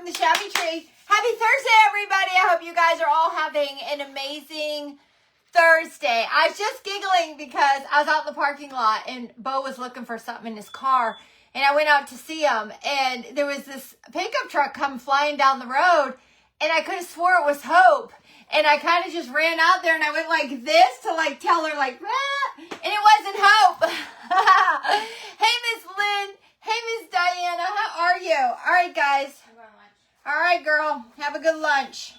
the Shabby Tree. Happy Thursday, everybody. I hope you guys are all having an amazing Thursday. I was just giggling because I was out in the parking lot and Bo was looking for something in his car. And I went out to see him. And there was this pickup truck come flying down the road. And I could have swore it was Hope. And I kind of just ran out there and I went like this to like tell her like, ah! And it wasn't Hope. Hey, Miss Lynn. Hey, Miss Diana. How are you? All right, guys. All right, girl. Have a good lunch.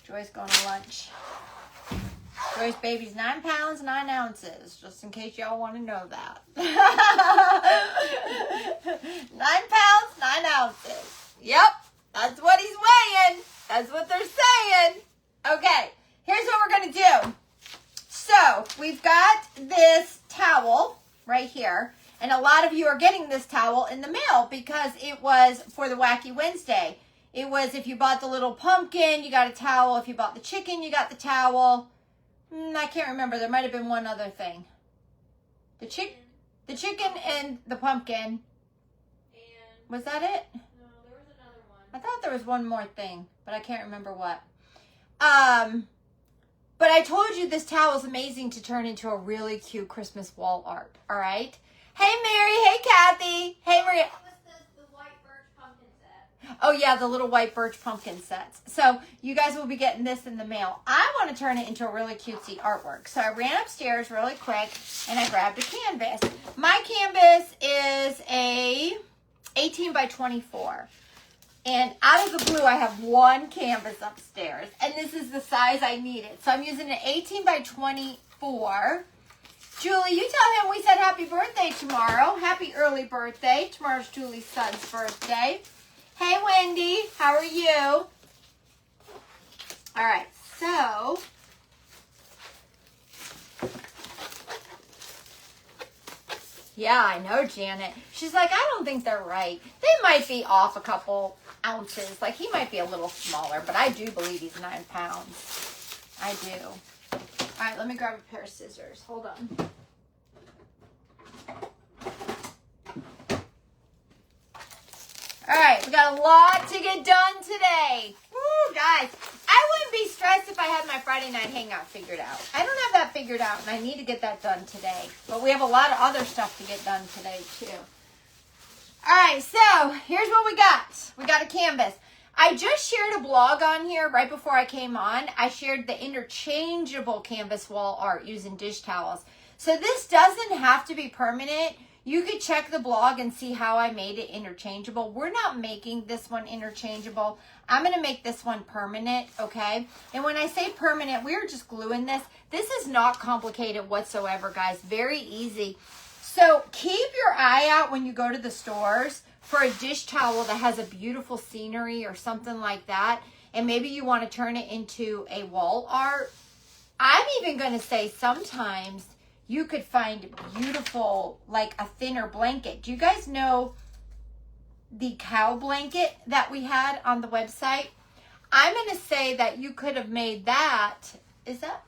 Joy's going to lunch. Joy's baby's 9 pounds, 9 ounces, just in case y'all want to know that. 9 pounds, 9 ounces. Yep, that's what he's weighing. That's what they're saying. Okay, here's what we're going to do. So, we've got this towel right here. And a lot of you are getting this towel in the mail because it was for the Wacky Wednesday. It was if you bought the little pumpkin, you got a towel. If you bought the chicken, you got the towel. I can't remember. There might have been one other thing. The chicken and the pumpkin. And was that it? No, there was another one. I thought there was one more thing, but I can't remember what. But I told you this towel is amazing to turn into a really cute Christmas wall art. All right. Hey, Mary. Hey, Kathy. Hey, Maria. The white birch pumpkin set. Oh, yeah, the little white birch pumpkin sets. So you guys will be getting this in the mail. I want to turn it into a really cutesy artwork. So I ran upstairs really quick, and I grabbed a canvas. My canvas is a 18 by 24. And out of the blue, I have one canvas upstairs. And this is the size I needed. So I'm using an 18 by 24. Julie, you tell him we said happy birthday tomorrow. Happy early birthday. Tomorrow's Julie's son's birthday. Hey, Wendy. How are you? All right. So, yeah, I know, Janet. She's like, I don't think they're right. They might be off a couple ounces. Like, he might be a little smaller, but I do believe he's 9 pounds. I do. All right, let me grab a pair of scissors. Hold on. All right, we got a lot to get done today. Woo, guys. I wouldn't be stressed if I had my Friday night hangout figured out. I don't have that figured out, and I need to get that done today. But we have a lot of other stuff to get done today, too. All right, so here's what we got. We got a canvas. I just shared a blog on here right before I came on. I shared the interchangeable canvas wall art using dish towels. So this doesn't have to be permanent. You could check the blog and see how I made it interchangeable. We're not making this one interchangeable. I'm going to make this one permanent, okay? And when I say permanent, we're just gluing this. This is not complicated whatsoever, guys. Very easy. So keep your eye out when you go to the stores for a dish towel that has a beautiful scenery or something like that, and maybe you want to turn it into a wall art. I'm even going to say sometimes you could find beautiful, like a thinner blanket. Do you guys know the cow blanket that we had on the website? I'm going to say that you could have made that. Is that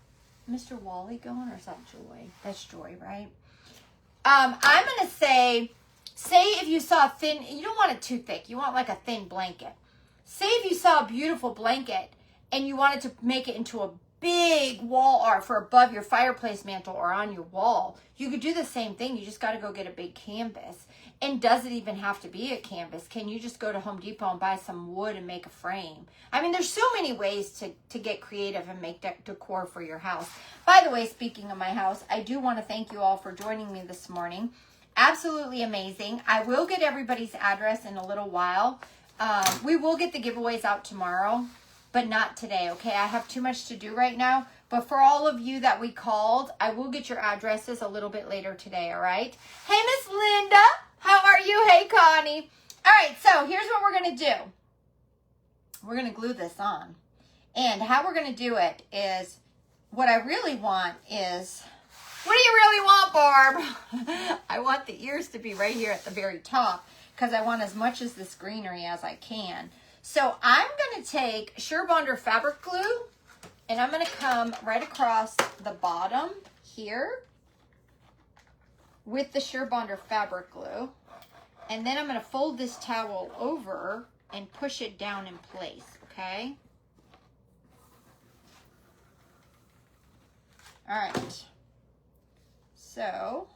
Mr. Wally going, or is that Joy? That's Joy, right? I'm going to say if you saw a thin, you don't want it too thick. You want like a thin blanket. Say if you saw a beautiful blanket and you wanted to make it into a big wall art for above your fireplace mantle or on your wall, you could do the same thing. You just got to go get a big canvas. And does it even have to be a canvas? Can you just go to Home Depot and buy some wood and make a frame? I mean, there's so many ways to get creative and make decor for your house. By the way, speaking of my house, I do want to thank you all for joining me this morning. Absolutely amazing. I will get everybody's address in a little while. We will get the giveaways out tomorrow, but not today, okay? I have too much to do right now. But for all of you that we called, I will get your addresses a little bit later today, all right? Hey, Miss Linda. How are you? Hey, Connie. All right, so here's what we're going to do. We're going to glue this on. And how we're going to do it is, what I really want is, what do you really want, Barb? I want the ears to be right here at the very top because I want as much of this greenery as I can. So I'm going to take Sherbonder fabric glue, and I'm going to come right across the bottom here. with the Shabby fabric glue. And then I'm going to fold this towel over and push it down in place, okay? All right. So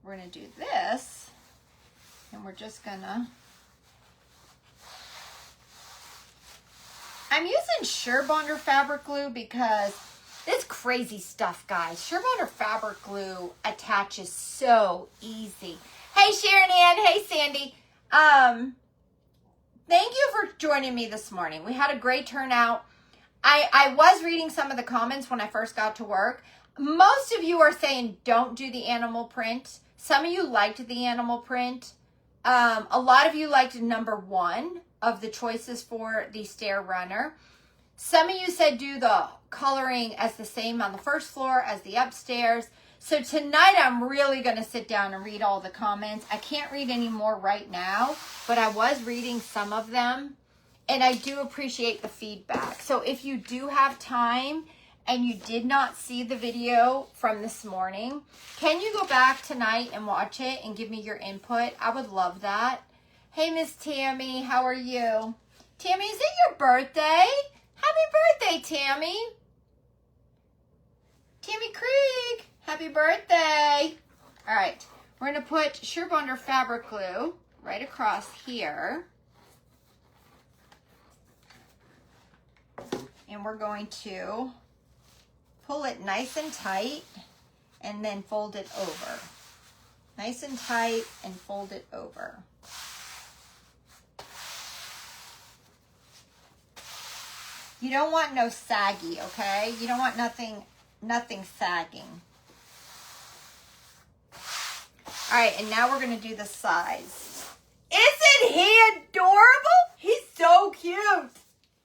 we're going to do this, and we're just going to... I'm using Shabby fabric glue because it's crazy stuff, guys. Shabby fabric glue attaches so easy. Hey, Sharon Ann. Hey, Sandy. Thank you for joining me this morning. We had a great turnout. I was reading some of the comments when I first got to work. Most of you are saying don't do the animal print. Some of you liked the animal print. A lot of you liked number 1 of the choices for the stair runner. Some of you said do the coloring as the same on the first floor as the upstairs. So tonight I'm really going to sit down and read all the comments. I can't read any more right now, but I was reading some of them, and I do appreciate the feedback. So if you do have time and you did not see the video from this morning, can you go back tonight and watch it and give me your input? I would love that. Hey, Miss Tammy, how are you? Tammy, is it your birthday? Happy birthday, Tammy. Tammy Krieg, happy birthday. All right, we're going to put Shabby fabric glue right across here. And we're going to pull it nice and tight and then fold it over. Nice and tight and fold it over. You don't want no saggy, okay? You don't want nothing sagging. All right, and now we're going to do the sides. Isn't he adorable? He's so cute.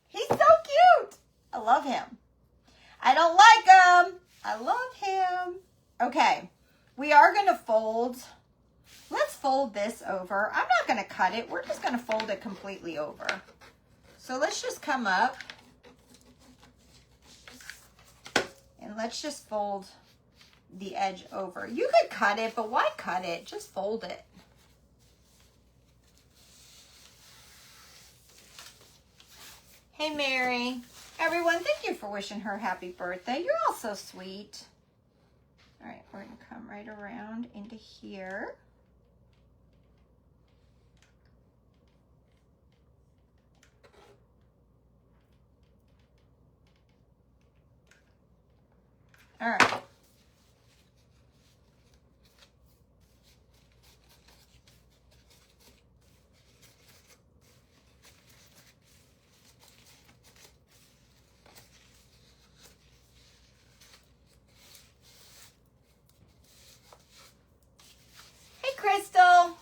He's so cute. I love him. I don't like him. I love him. Okay, we are going to fold. Let's fold this over. I'm not going to cut it. We're just going to fold it completely over. So let's just come up. And let's just fold the edge over. You could cut it, but why cut it? Just fold it. Hey, Mary. Everyone, thank you for wishing her happy birthday. You're all so sweet. All right, we're going to come right around into here. All right. Hey, Crystal.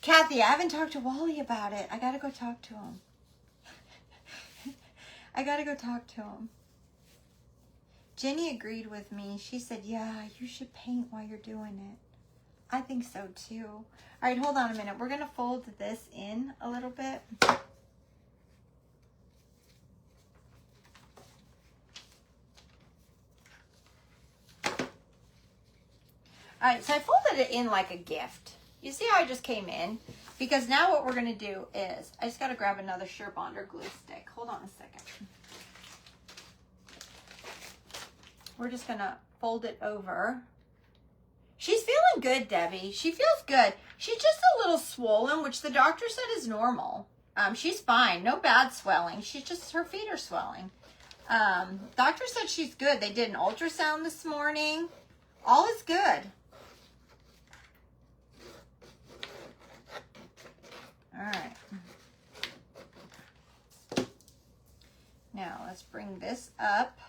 Kathy, I haven't talked to Wally about it. I got to go talk to him. I got to go talk to him. Jenny agreed with me. She said, yeah, you should paint while you're doing it. I think so too. All right, hold on a minute. We're going to fold this in a little bit. All right, so I folded it in like a gift. You see how I just came in? Because now what we're going to do is, I just got to grab another Shabby glue stick. Hold on a second. We're just going to fold it over. She's feeling good, Debbie. She feels good. She's just a little swollen, which the doctor said is normal. She's fine. No bad swelling. She's just, her feet are swelling. Doctor said she's good. They did an ultrasound this morning. All is good. All right. Now let's bring this up.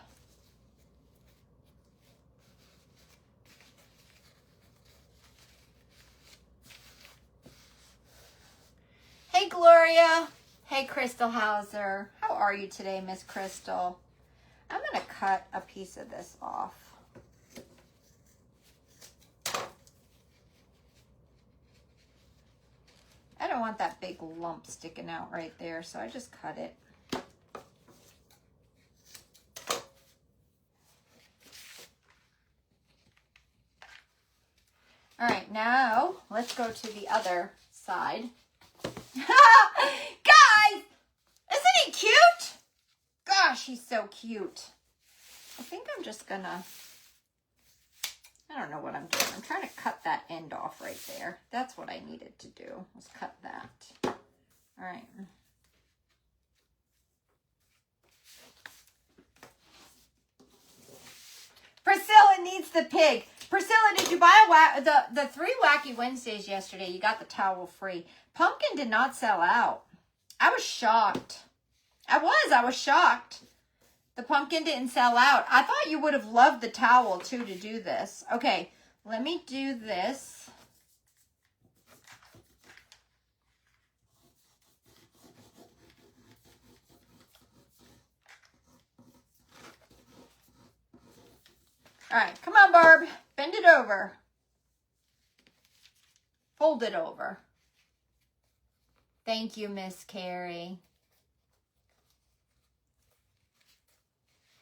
Hey, Gloria. Hey, Crystal Hauser. How are you today, Miss Crystal? I'm going to cut a piece of this off. I don't want that big lump sticking out right there, so I just cut it. All right, now let's go to the other side. Guys, isn't he cute? Gosh, he's so cute. I think I'm just gonna, I don't know what I'm doing. I'm trying to cut that end off right there. That's what I needed to do, was cut that. All right. Priscilla needs the pig. Priscilla, did you buy the 3 Wacky Wednesdays yesterday? You got the towel free. Pumpkin did not sell out. I was shocked. I was shocked. The pumpkin didn't sell out. I thought you would have loved the towel too to do this. Okay, let me do this. All right, come on, Barb. Bend it over. Fold it over. Thank you, Miss Carrie.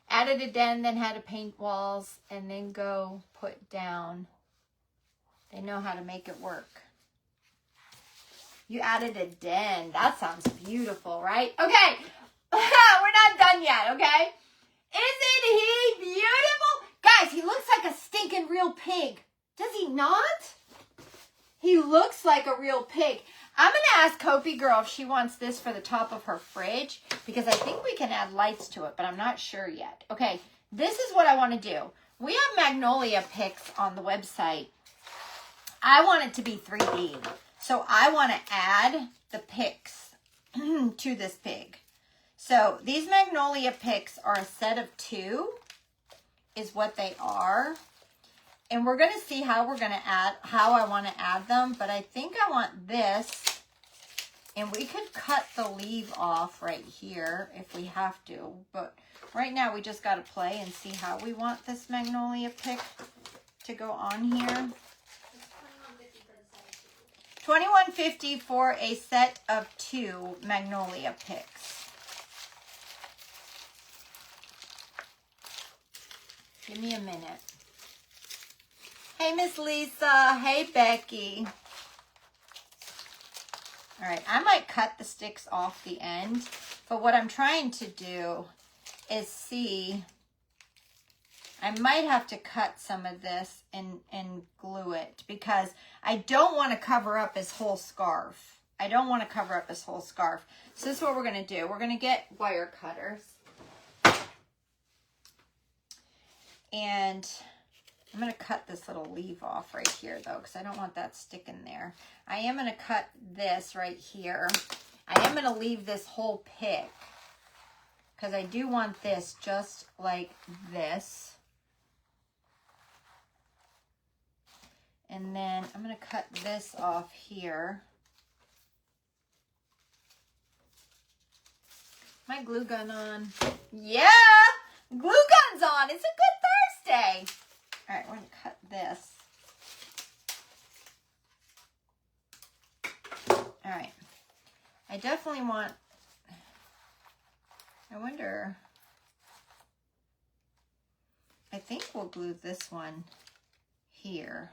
Added a den, then had to paint walls, and then go put down. They know how to make it work. You added a den. That sounds beautiful, right? Okay, we're not done yet, okay? Isn't he beautiful? Guys, he looks like a stinking real pig. Does he not? He looks like a real pig. I'm going to ask Kopi Girl if she wants this for the top of her fridge, because I think we can add lights to it, but I'm not sure yet. Okay, this is what I want to do. We have magnolia picks on the website. I want it to be 3D, so I want to add the picks to this pig. So these magnolia picks are a set of 2, is what they are. And we're going to see how we're going to add, how I want to add them. But I think I want this. And we could cut the leaf off right here if we have to. But right now we just got to play and see how we want this magnolia pick to go on here. $21.50 for a set of 2 magnolia picks. Give me a minute. Hey, Miss Lisa. Hey, Becky. All right, I might cut the sticks off the end, but what I'm trying to do is see, I might have to cut some of this and glue it, because I don't want to cover up his whole scarf. I don't want to cover up his whole scarf. So this is what we're going to do. We're going to get wire cutters. And I'm going to cut this little leaf off right here, though, because I don't want that sticking there. I am going to cut this right here. I am going to leave this whole pick, because I do want this just like this. And then I'm going to cut this off here. My glue gun on. Yeah! Glue gun's on! It's a good Thursday! All right, we're going to cut this. All right. I definitely want, I wonder, I think we'll glue this one here.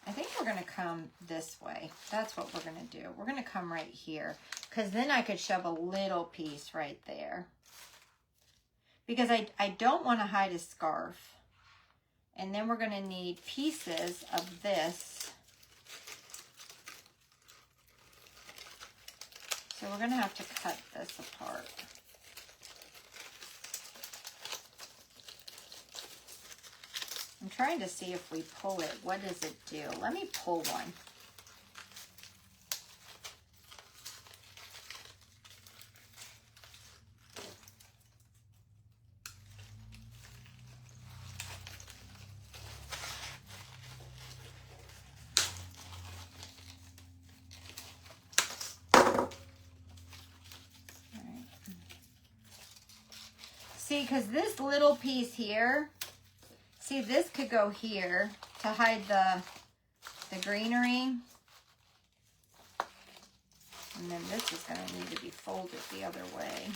I think we're going to come this way. That's what we're going to do. We're going to come right here, because then I could shove a little piece right there. Because I don't want to hide his scarf. And then we're going to need pieces of this. So we're going to have to cut this apart. I'm trying to see if we pull it. What does it do? Let me pull one. See, because this little piece here, see, this could go here to hide the greenery. And then this is going to need to be folded the other way.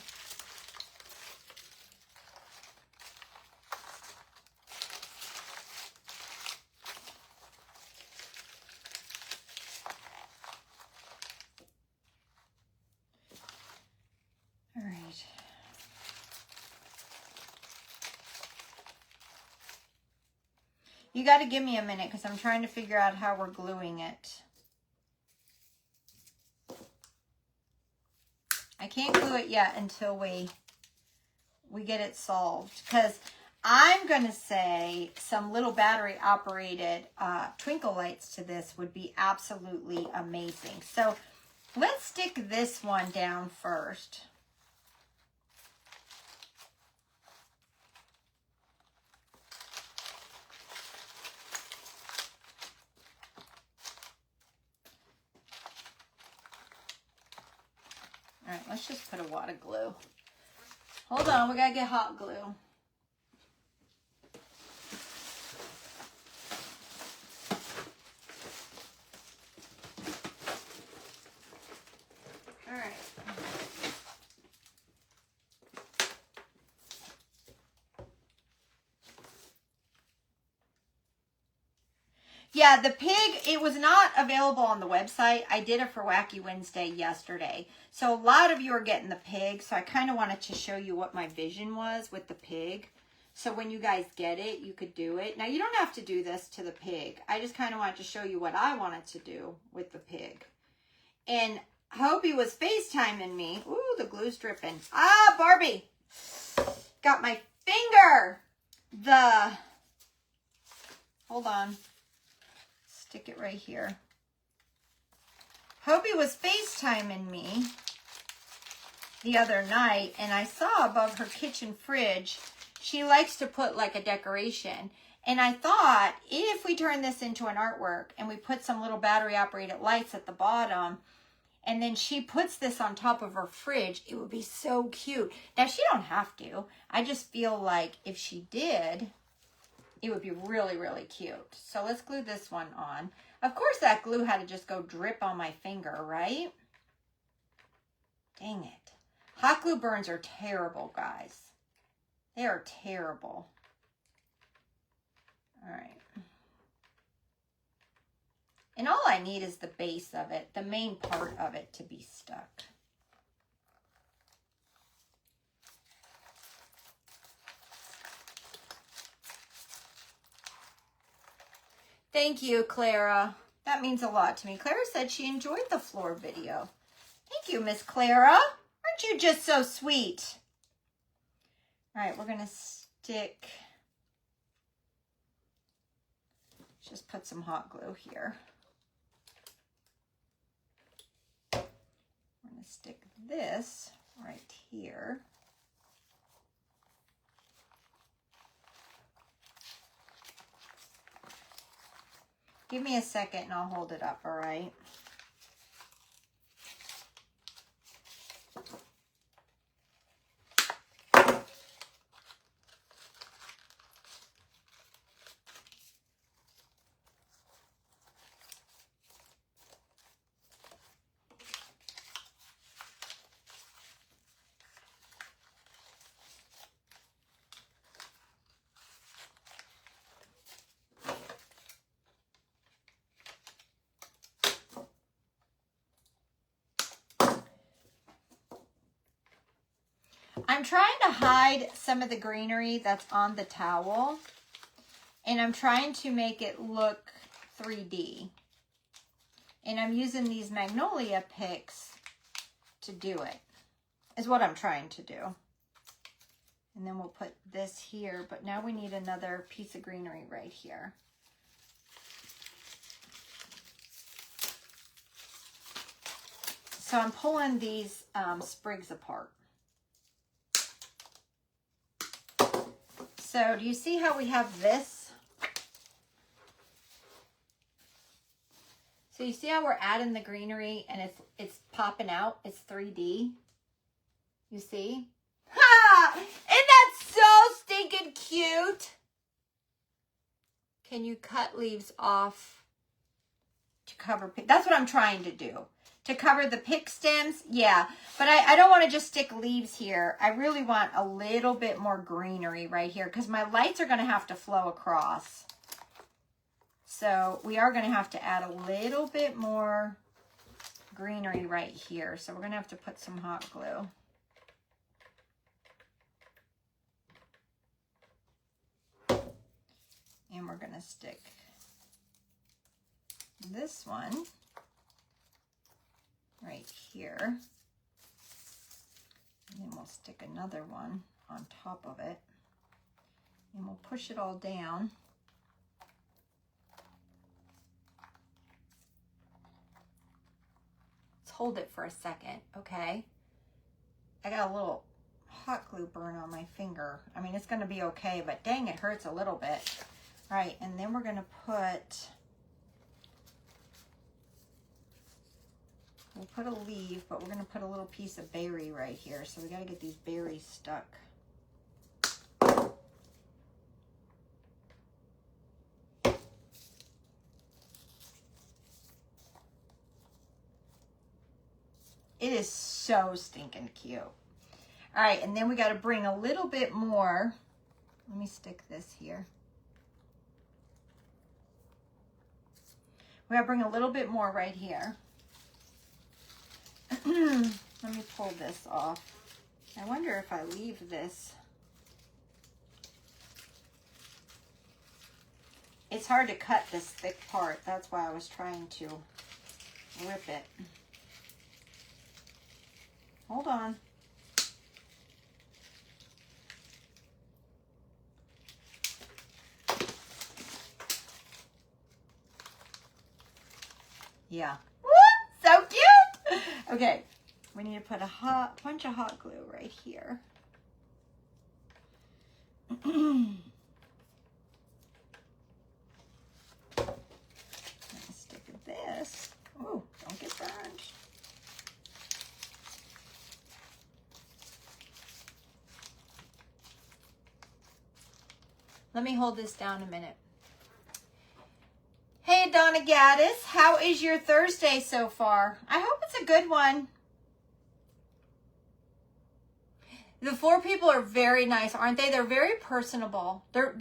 You got to give me a minute because I'm trying to figure out how we're gluing it. I can't glue it yet until we get it solved, because I'm going to say some little battery operated twinkle lights to this would be absolutely amazing. So let's stick this one down first. All right, let's just put a wad of glue. Hold on, we gotta get hot glue. All right. Yeah, the pig, it was not available on the website. I did it for Wacky Wednesday yesterday. So a lot of you are getting the pig. So I kind of wanted to show you what my vision was with the pig. So when you guys get it, you could do it. Now, you don't have to do this to the pig. I just kind of wanted to show you what I wanted to do with the pig. And Hobie was FaceTiming me. Ooh, the glue's dripping. Ah, Barbie. Got my finger. Hold on. Stick it right here. Hobie was FaceTiming me the other night, and I saw above her kitchen fridge, she likes to put like a decoration. And I thought, if we turn this into an artwork and we put some little battery operated lights at the bottom, and then she puts this on top of her fridge, it would be so cute. Now, she don't have to. I just feel like if she did, it would be really, really cute. So let's glue this one on. Of course, that glue had to just go drip on my finger, right? Dang it. Hot glue burns are terrible, guys. They are terrible. All right. And all I need is the base of it, the main part of it, to be stuck. Thank you, Clara. That means a lot to me. Clara said she enjoyed the floor video. Thank you, Miss Clara. Aren't you just so sweet? All right, we're going to stick... Just put some hot glue here. We're going to stick this right here. Give me a second and I'll hold it up, all right? I'm trying to hide some of the greenery that's on the towel, and I'm trying to make it look 3D. And I'm using these magnolia picks to do it, is what I'm trying to do. And then we'll put this here, but now we need another piece of greenery right here. So I'm pulling these sprigs apart. So do you see how we have this? So you see how we're adding the greenery and it's popping out? It's 3D. You see? Ha! Isn't that so stinking cute? Can you cut leaves off to cover? That's what I'm trying to do. To cover the pick stems, yeah. But I don't want to just stick leaves here. I really want a little bit more greenery right here because my lights are going to have to flow across. So we are going to have to add a little bit more greenery right here. So we're going to have to put some hot glue. And we're we're going to stick this one right here. And then we'll stick another one on top of it. And we'll push it all down. Let's hold it for a second, okay? I got a little hot glue burn on my finger. I mean, it's going to be okay, but dang, it hurts a little bit. All right, and then we're going to we'll put a leaf, but we're going to put a little piece of berry right here. So we got to get these berries stuck. It is so stinking cute. All right, and then we got to bring a little bit more. Let me stick this here. We got to bring a little bit more right here. Let me pull this off. I wonder if I leave this. It's hard to cut this thick part. That's why I was trying to rip it. Hold on. Yeah. Woo! So cute! Okay, we need to put a bunch of hot glue right here. Stick this. Oh, don't get burned. Let me hold this down a minute. Hey, Donna Gaddis, how is your Thursday so far? I hope it's a good one. The 4 people are very nice, aren't they? They're very personable. It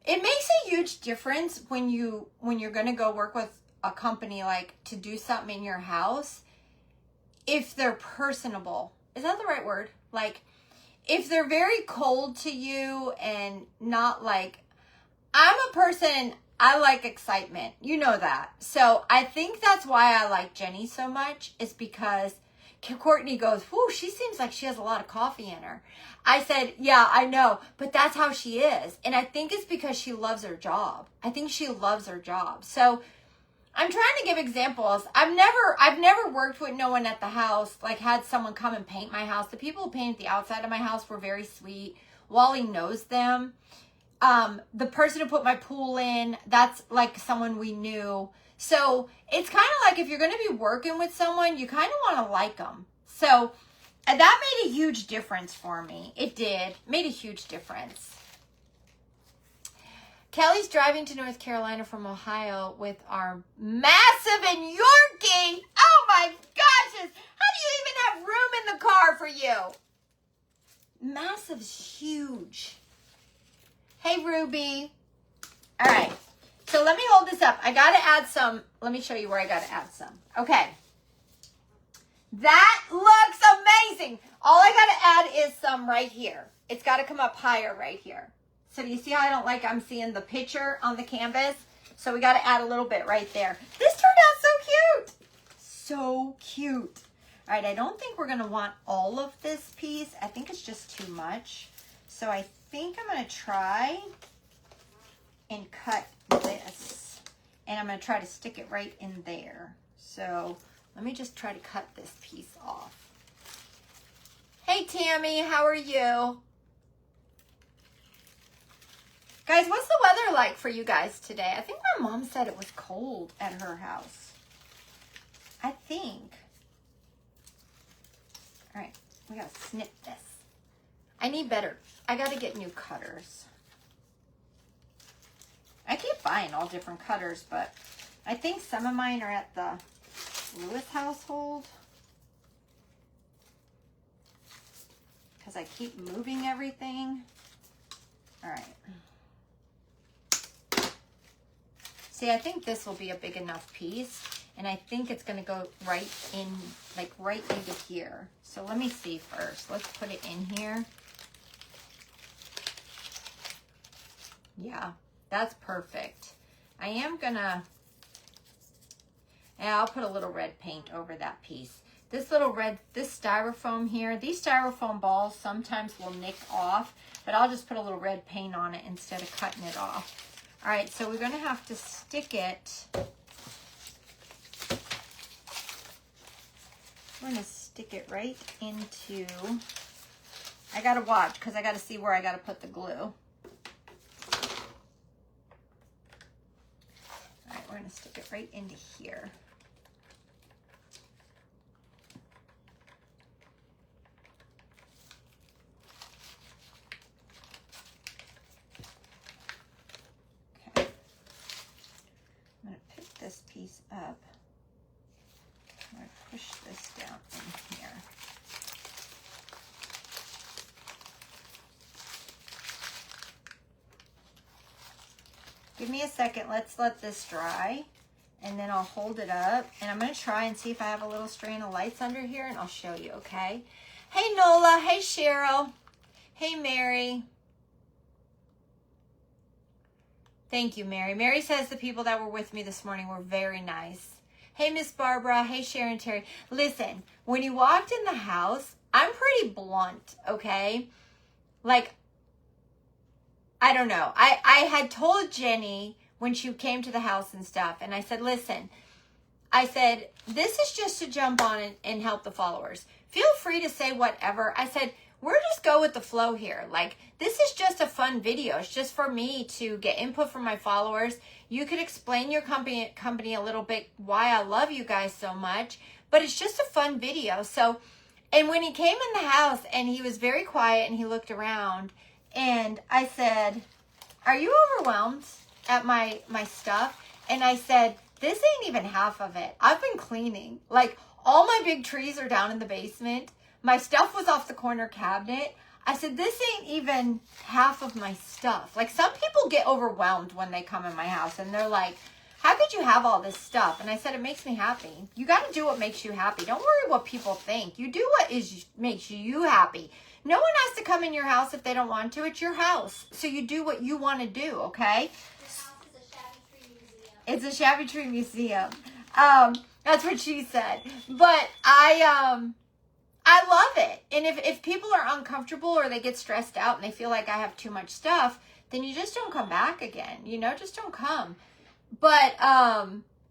makes a huge difference when you're going to go work with a company, like to do something in your house, if they're personable. Is that the right word? Like, if they're very cold to you and not like, I'm a person, I like excitement. You know that. So I think that's why I like Jenny so much, is because Courtney goes, whoo, she seems like she has a lot of coffee in her. I said, yeah, I know, but that's how she is. And I think it's because she loves her job. I think she loves her job. So I'm trying to give examples. I've never worked with no one at the house, like had someone come and paint my house. The people who painted the outside of my house were very sweet. Wally knows them. The person who put my pool in, that's like someone we knew. So it's kind of like if you're going to be working with someone, you kind of want to like them. So that made a huge difference for me. It did. Made a huge difference. Kelly's driving to North Carolina from Ohio with our massive and Yorkie. Oh my gosh. How do you even have room in the car for you? Massive's huge. Hey, Ruby. All right. So let me hold this up. I got to add some. Let me show you where I got to add some. Okay. That looks amazing. All I got to add is some right here. It's got to come up higher right here. So do you see how I don't like I'm seeing the picture on the canvas? So we got to add a little bit right there. This turned out so cute. So cute. All right. I don't think we're going to want all of this piece. I think it's just too much. So I think I'm going to try and cut this, and I'm going to try to stick it right in there. So let me just try to cut this piece off. Hey Tammy, how are you? Guys, what's the weather like for you guys today? I think my mom said it was cold at her house. I think. All right, we got to snip this. I need better. I got to get new cutters. I keep buying all different cutters, but I think some of mine are at the Lewis household because I keep moving everything. All right. See, I think this will be a big enough piece, and I think it's going to go right in, like right into here. So let me see first. Let's put it in here. Yeah. That's perfect. I am gonna, yeah, I'll put a little red paint over that piece. This little red, this styrofoam here, these styrofoam balls sometimes will nick off, but I'll just put a little red paint on it instead of cutting it off. All right, so we're gonna have to stick it. We're gonna stick it right into, I gotta watch because I gotta see where I gotta put the glue. All right, we're gonna stick it right into here. Okay, I'm gonna pick this piece up. I'm going to push this down in here. Give me a second. Let's let this dry. And then I'll hold it up. And I'm going to try and see if I have a little strand of lights under here. And I'll show you, okay? Hey, Nola. Hey, Cheryl. Hey, Mary. Thank you, Mary. Mary says the people that were with me this morning were very nice. Hey, Miss Barbara. Hey, Sharon Terry. Listen, when you walked in the house, I'm pretty blunt, okay? Like, I don't know. I had told Jenny when she came to the house and stuff, and I said, listen, I said, this is just to jump on and help the followers. Feel free to say whatever. I said, we're just go with the flow here. Like, this is just a fun video. It's just for me to get input from my followers. You could explain your company a little bit, why I love you guys so much, but it's just a fun video. So, and when he came in the house and he was very quiet and he looked around and I said, are you overwhelmed at my stuff? And I said, this ain't even half of it. I've been cleaning. Like, all my big trees are down in the basement. My stuff was off the corner cabinet. I said, this ain't even half of my stuff. Like, some people get overwhelmed when they come in my house and they're like, how could you have all this stuff? And I said, it makes me happy. You got to do what makes you happy. Don't worry what people think. You do what makes you happy. No one has to come in your house if they don't want to. It's your house. So you do what you want to do, okay? This house is a Shabby Tree Museum. It's a Shabby Tree Museum. That's what she said. But I love it. And if people are uncomfortable or they get stressed out and they feel like I have too much stuff, then you just don't come back again. You know, just don't come. But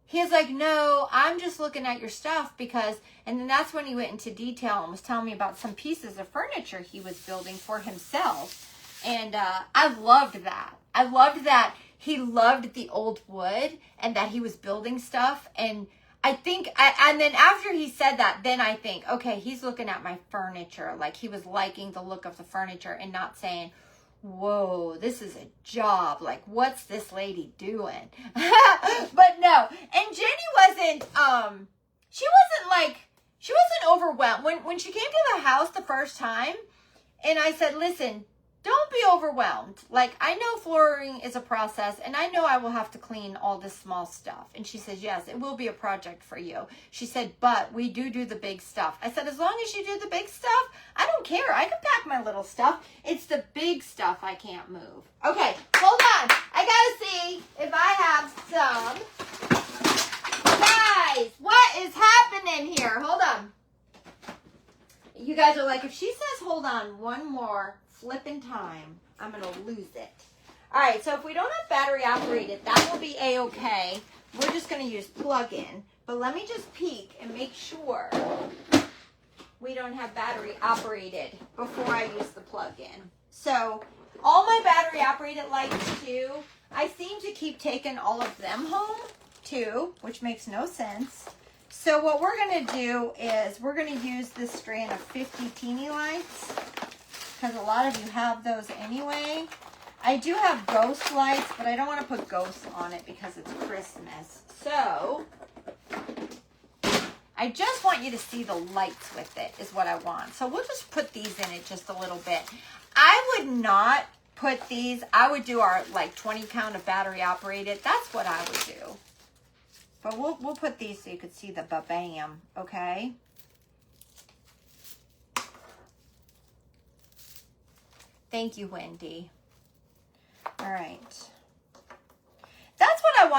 he's like, no, I'm just looking at your stuff because, and then that's when he went into detail and was telling me about some pieces of furniture he was building for himself. And I loved that. I loved that he loved the old wood and that he was building stuff. And I think, and then after he said that, then I think, okay, he's looking at my furniture. Like, he was liking the look of the furniture and not saying, whoa, this is a job. Like, what's this lady doing? But no. And Jenny wasn't, she wasn't overwhelmed. When she came to the house the first time, and I said, listen, don't be overwhelmed. Like, I know flooring is a process, and I know I will have to clean all this small stuff. And she says, yes, it will be a project for you. She said, but we do the big stuff. I said, as long as you do the big stuff, I don't care. I can pack my little stuff. It's the big stuff I can't move. Okay, hold on. I gotta see if I have some. Guys, what is happening here? Hold on. You guys are like, if she says hold on one more flipping time, I'm going to lose it. All right, so if we don't have battery operated, that will be a-okay. We're just going to use plug-in. But let me just peek and make sure we don't have battery operated before I use the plug-in. So all my battery operated lights too, I seem to keep taking all of them home too, which makes no sense. So what we're going to do is we're going to use this strand of 50 teeny lights, because a lot of you have those anyway. I do have ghost lights, but I don't want to put ghosts on it because it's Christmas. So I just want you to see the lights with it is what I want. So we'll just put these in it just a little bit. I would not put these. I would do our like 20 count of battery operated. That's what I would do. But we'll put these so you could see the ba-bam, okay? Thank you, Wendy. All right.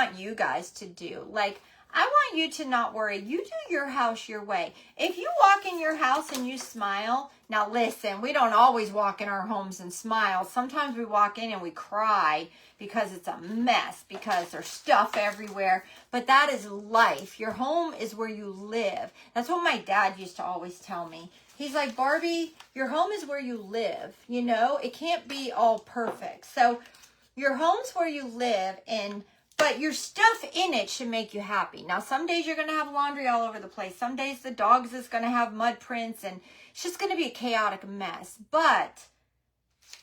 want you guys to do. Like, I want you to not worry. You do your house your way. If you walk in your house and you smile, now listen, we don't always walk in our homes and smile. Sometimes we walk in and we cry because it's a mess, because there's stuff everywhere. But that is life. Your home is where you live. That's what my dad used to always tell me. He's like, Barbie, your home is where you live. You know, it can't be all perfect. So your home's where you live, but your stuff in it should make you happy. Now, some days you're going to have laundry all over the place. Some days the dogs is going to have mud prints, and it's just going to be a chaotic mess. But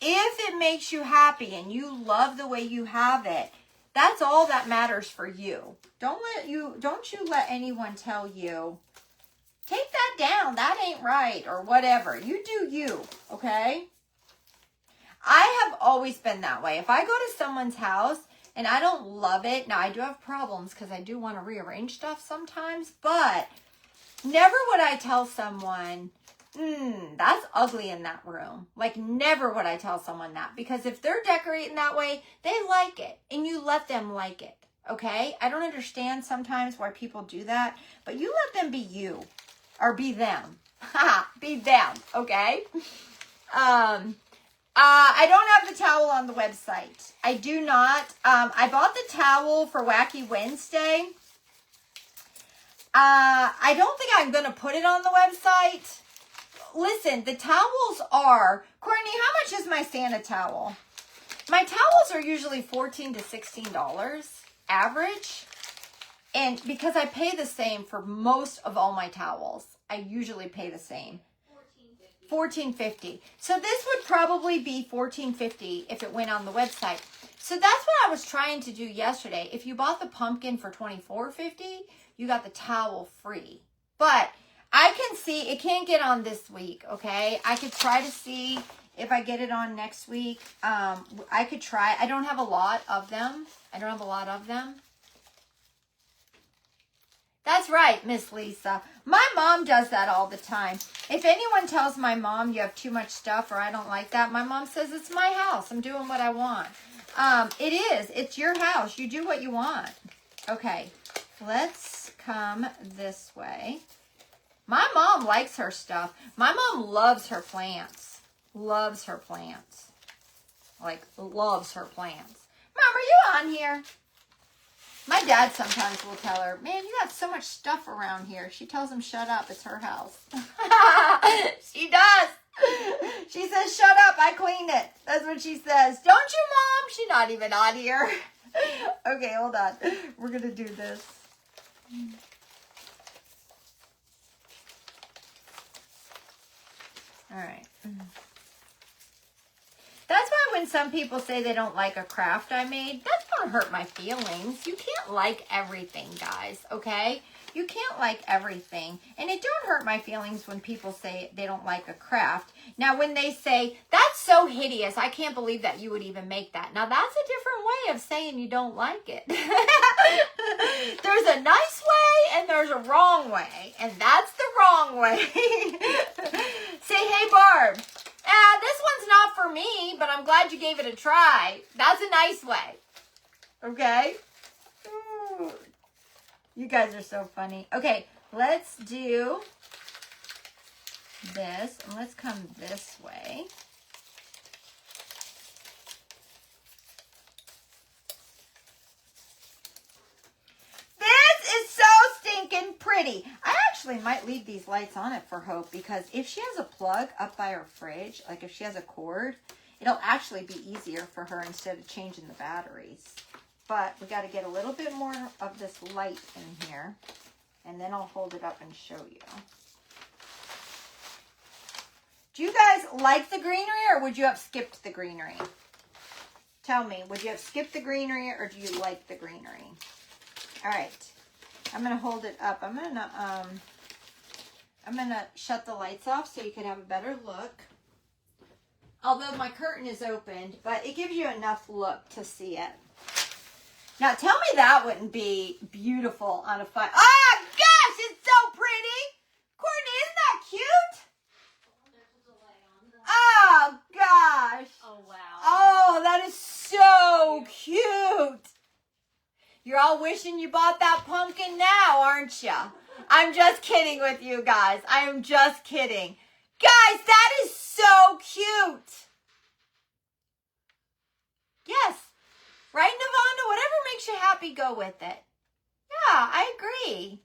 if it makes you happy and you love the way you have it, that's all that matters for you. Don't you let anyone tell you, take that down, that ain't right, or whatever. You do you, okay? I have always been that way. If I go to someone's house and I don't love it, now I do have problems because I do want to rearrange stuff sometimes, but never would I tell someone, that's ugly in that room. Like, never would I tell someone that, because if they're decorating that way, they like it, and you let them like it, okay? I don't understand sometimes why people do that, but you let them be you, or be them. Be them, okay? I don't have the towel on the website. I do not. I bought the towel for Wacky Wednesday. I don't think I'm going to put it on the website. Listen, the towels are, Courtney, how much is my Santa towel? My towels are usually $14 to $16 average. And because I pay the same for most of all my towels, I usually pay the same. $14.50. So this would probably be $14.50 if it went on the website. So that's what I was trying to do yesterday. If you bought the pumpkin for $24.50, you got the towel free. But I can see, it can't get on this week, okay? I could try to see if I get it on next week. I could try. I don't have a lot of them. That's right, Miss Lisa. My mom does that all the time. If anyone tells my mom you have too much stuff or I don't like that, my mom says, it's my house. I'm doing what I want. It is. It's your house. You do what you want. Okay, let's come this way. My mom likes her stuff. My mom loves her plants. Loves her plants. Like, loves her plants. Mom, are you on here? My dad sometimes will tell her, man, you got so much stuff around here. She tells him, shut up, it's her house. She does. She says, shut up, I cleaned it. That's what she says. Don't you, Mom? She's not even on here. Okay, hold on. We're going to do this. All right. That's why when some people say they don't like a craft I made, that's going to hurt my feelings. You can't like everything, guys, okay? You can't like everything. And it don't hurt my feelings when people say they don't like a craft. Now, when they say, that's so hideous, I can't believe that you would even make that. Now, that's a different way of saying you don't like it. There's a nice way and there's a wrong way. And that's the wrong way. Say, hey, Barb. This one's not for me, but I'm glad you gave it a try. That's a nice way. Okay? Ooh. You guys are so funny. Okay, let's do this, and let's come this way. This is so stinking pretty. I actually might leave these lights on it for Hope, because if she has a plug up by her fridge, like if she has a cord, it'll actually be easier for her instead of changing the batteries. But we got to get a little bit more of this light in here, and then I'll hold it up and show you. Do you guys like the greenery, or would you have skipped the greenery? Tell me, would you have skipped the greenery, or do you like the greenery? All right, I'm going to hold it up. I'm going to shut the lights off so you can have a better look. Although my curtain is opened, but it gives you enough look to see it. Now, tell me that wouldn't be beautiful on a fire. Oh, gosh, it's so pretty. Courtney, isn't that cute? Oh, gosh. Oh, wow. Oh, that is so cute. You're all wishing you bought that pumpkin now, aren't you? I'm just kidding with you guys. I am just kidding. Guys, that is so cute. Yes. Right, Navanda? Whatever makes you happy, go with it. Yeah, I agree.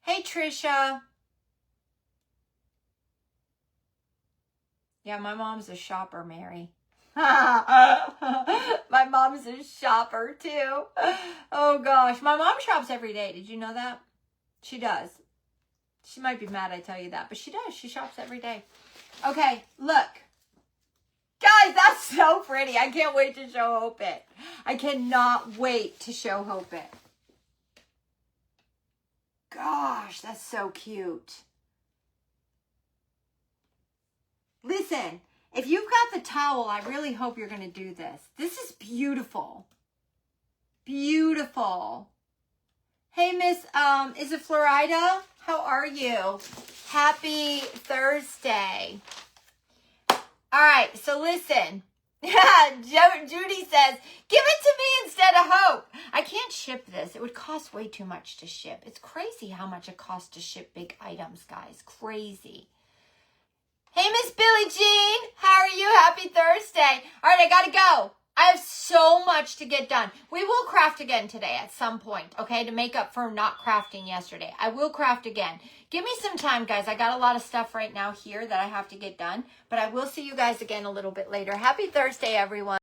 Hey, Trisha. Yeah, my mom's a shopper, Mary. My mom's a shopper, too. Oh, gosh. My mom shops every day. Did you know that? She does. She might be mad I tell you that, but she does. She shops every day. Okay, look. Guys, that's so pretty. I can't wait to show Hope it. I cannot wait to show Hope it. Gosh, that's so cute. Listen, if you've got the towel, I really hope you're going to do this. This is beautiful. Beautiful. Hey, Miss, is it Florida? How are you? Happy Thursday. All right, so listen. Judy says, give it to me instead of Hope. I can't ship this. It would cost way too much to ship. It's crazy how much it costs to ship big items, guys. Crazy. Hey, Miss Billie Jean. How are you? Happy Thursday. All right, I got to go. I have so much to get done. We will craft again today at some point, okay, to make up for not crafting yesterday. I will craft again. Give me some time, guys. I got a lot of stuff right now here that I have to get done, but I will see you guys again a little bit later. Happy Thursday, everyone.